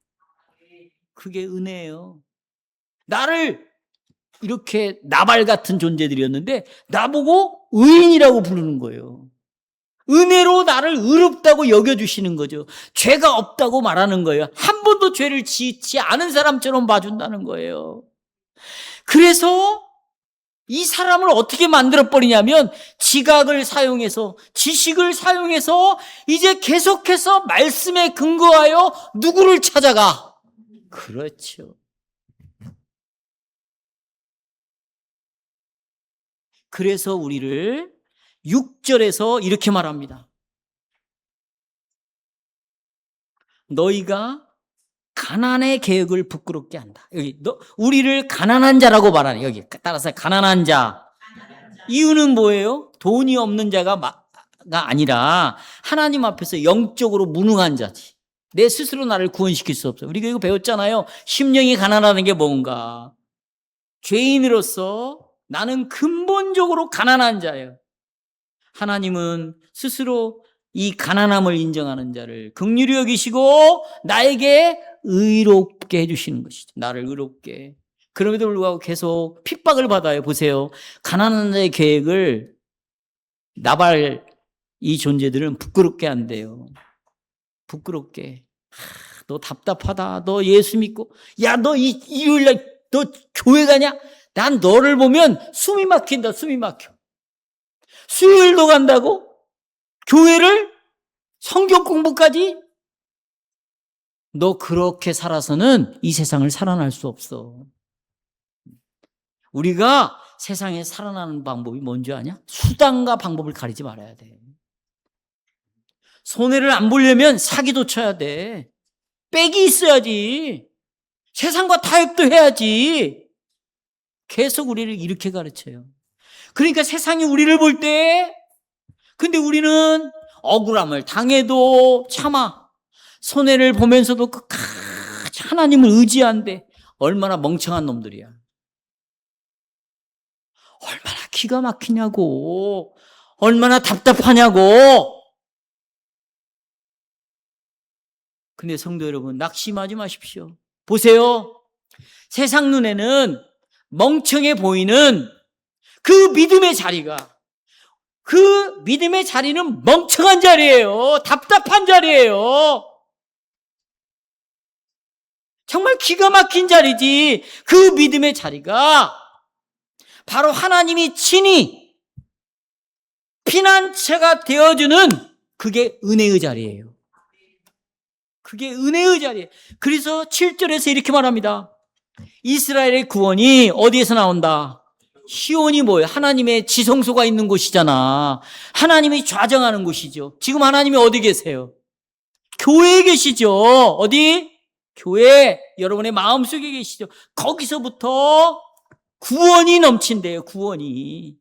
그게 은혜예요. 나를 이렇게 나발 같은 존재들이었는데 나보고 의인이라고 부르는 거예요. 은혜로 나를 의롭다고 여겨주시는 거죠. 죄가 없다고 말하는 거예요. 한 번도 죄를 짓지 않은 사람처럼 봐준다는 거예요. 그래서 이 사람을 어떻게 만들어버리냐면 지각을 사용해서, 지식을 사용해서 이제 계속해서 말씀에 근거하여 누구를 찾아가? 그렇죠. 그래서 우리를 6절에서 이렇게 말합니다. 너희가 가난의 계획을 부끄럽게 한다. 여기 우리를 가난한 자라고 말하네. 여기 따라서 가난한 자. 이유는 뭐예요? 돈이 없는 자가 아니라 하나님 앞에서 영적으로 무능한 자지. 내 스스로 나를 구원시킬 수 없어. 우리가 이거 배웠잖아요. 심령이 가난하다는 게 뭔가. 죄인으로서 나는 근본적으로 가난한 자예요. 하나님은 스스로 이 가난함을 인정하는 자를 긍휼히 여기시고 나에게 의롭게 해주시는 것이죠. 나를 의롭게. 그럼에도 불구하고 계속 핍박을 받아요. 보세요. 가난한 자의 계획을 나발 이 존재들은 부끄럽게 한대요. 부끄럽게. 너 답답하다. 너 예수 믿고. 야, 너 일요일날 너 교회 가냐? 난 너를 보면 숨이 막힌다. 숨이 막혀. 수요일도 간다고? 교회를? 성경 공부까지? 너 그렇게 살아서는 이 세상을 살아날 수 없어. 우리가 세상에 살아나는 방법이 뭔지 아냐? 수단과 방법을 가리지 말아야 돼. 손해를 안 보려면 사기도 쳐야 돼. 백이 있어야지. 세상과 타협도 해야지. 계속 우리를 이렇게 가르쳐요. 그러니까 세상이 우리를 볼 때, 근데 우리는 억울함을 당해도 참아. 손해를 보면서도 끝까지 하나님을 의지한대. 얼마나 멍청한 놈들이야. 얼마나 기가 막히냐고. 얼마나 답답하냐고. 근데 성도 여러분, 낙심하지 마십시오. 보세요. 세상 눈에는 멍청해 보이는 그 믿음의 자리가, 그 믿음의 자리는 멍청한 자리예요. 답답한 자리예요. 정말 기가 막힌 자리지. 그 믿음의 자리가 바로 하나님이 친히 피난처가 되어주는 그게 은혜의 자리예요. 그게 은혜의 자리예요. 그래서 7절에서 이렇게 말합니다. 이스라엘의 구원이 어디에서 나온다? 시온이 뭐예요? 하나님의 지성소가 있는 곳이잖아. 하나님이 좌정하는 곳이죠. 지금 하나님이 어디 계세요? 교회에 계시죠. 어디? 교회, 여러분의 마음속에 계시죠. 거기서부터 구원이 넘친대요. 구원이.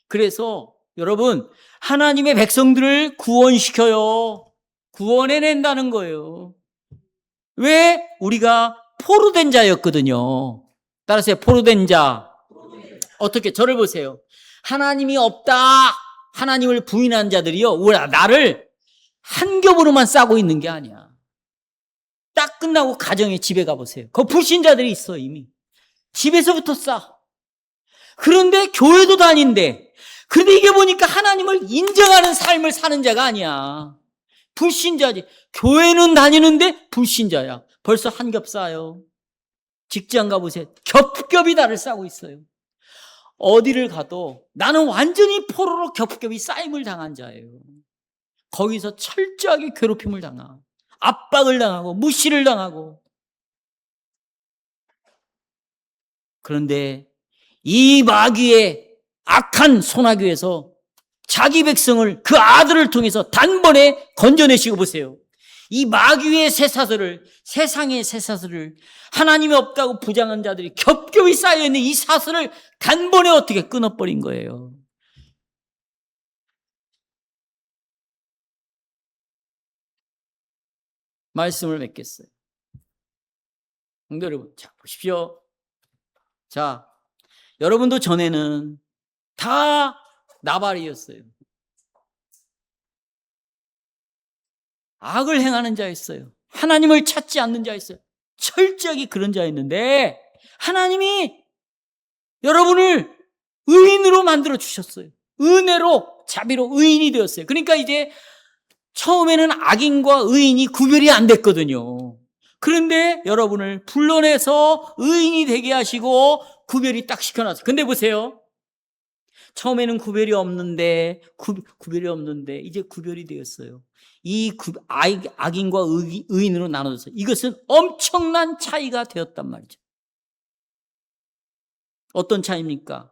그래서 여러분, 하나님의 백성들을 구원시켜요. 구원해낸다는 거예요. 왜? 우리가 포로된 자였거든요. 따라서 포로된 자. 어떻게? 저를 보세요. 하나님이 없다. 하나님을 부인한 자들이요. 나를 한 겹으로만 싸고 있는 게 아니야. 딱 끝나고 가정에 집에 가보세요. 그 불신자들이 있어 이미. 집에서부터 싸. 그런데 교회도 다닌대. 그런데 이게 보니까 하나님을 인정하는 삶을 사는 자가 아니야. 불신자지. 교회는 다니는데 불신자야. 벌써 한 겹 싸요. 직장 가보세요. 겹겹이 나를 싸고 있어요. 어디를 가도 나는 완전히 포로로 겹겹이 쌓임을 당한 자예요. 거기서 철저하게 괴롭힘을 당하고 압박을 당하고 무시를 당하고. 그런데 이 마귀의 악한 소나기에서 자기 백성을, 그 아들을 통해서 단번에 건져내시고 보세요. 이 마귀의 쇠사슬을, 세상의 쇠사슬을, 하나님이 없다고 부정한 자들이 겹겹이 쌓여있는 이 사슬을 단번에 어떻게 끊어버린 거예요. 말씀을 맺겠어요. 성도 여러분, 자, 보십시오. 자, 여러분도 전에는 다 나발이었어요. 악을 행하는 자였어요. 하나님을 찾지 않는 자였어요. 철저하게 그런 자였는데 하나님이 여러분을 의인으로 만들어 주셨어요. 은혜로, 자비로 의인이 되었어요. 그러니까 이제 처음에는 악인과 의인이 구별이 안 됐거든요. 그런데 여러분을 불러내서 의인이 되게 하시고 구별이 딱 시켜놨어요. 근데 보세요. 처음에는 구별이 없는데 이제 구별이 되었어요. 악인과 의인으로 나눠졌어요. 이것은 엄청난 차이가 되었단 말이죠. 어떤 차이입니까?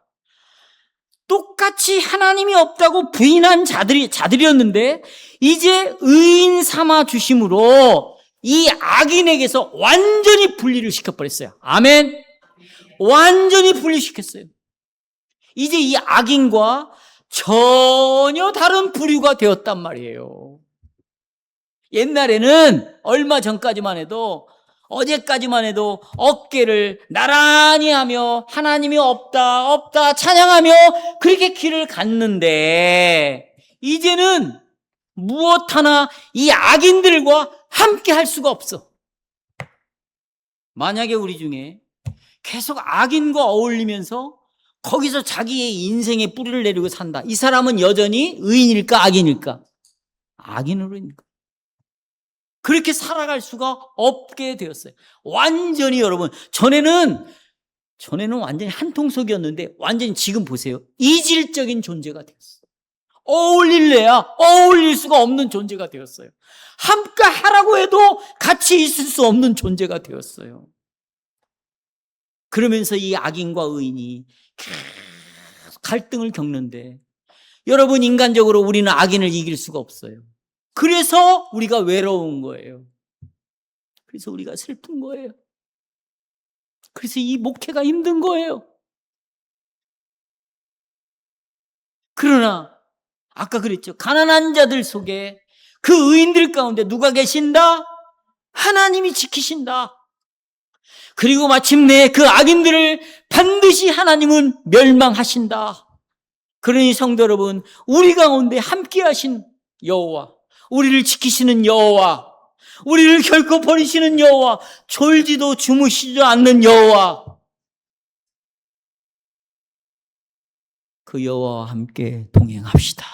똑같이 하나님이 없다고 부인한 자들이었는데 이제 의인 삼아 주심으로 이 악인에게서 완전히 분리를 시켜버렸어요. 아멘. 완전히 분리시켰어요. 이제 이 악인과 전혀 다른 부류가 되었단 말이에요. 옛날에는 얼마 전까지만 해도, 어제까지만 해도 어깨를 나란히 하며 하나님이 없다 찬양하며 그렇게 길을 갔는데 이제는 무엇 하나 이 악인들과 함께 할 수가 없어. 만약에 우리 중에 계속 악인과 어울리면서 거기서 자기의 인생의 뿌리를 내리고 산다. 이 사람은 여전히 의인일까 악인일까? 악인으로니까. 그렇게 살아갈 수가 없게 되었어요. 완전히 여러분, 전에는 완전히 한통속이었는데 완전히 지금 보세요. 이질적인 존재가 되었어요. 어울릴래야 어울릴 수가 없는 존재가 되었어요. 함께 하라고 해도 같이 있을 수 없는 존재가 되었어요. 그러면서 이 악인과 의인이 계속 갈등을 겪는데 여러분, 인간적으로 우리는 악인을 이길 수가 없어요. 그래서 우리가 외로운 거예요. 그래서 우리가 슬픈 거예요. 그래서 이 목회가 힘든 거예요. 그러나 아까 그랬죠. 가난한 자들 속에 그 의인들 가운데 누가 계신다? 하나님이 지키신다. 그리고 마침내 그 악인들을 반드시 하나님은 멸망하신다. 그러니 성도 여러분, 우리 가운데 함께 하신 여호와, 우리를 지키시는 여호와, 우리를 결코 버리시는 여호와, 졸지도 주무시지도 않는 여호와, 그 여호와와 함께 동행합시다.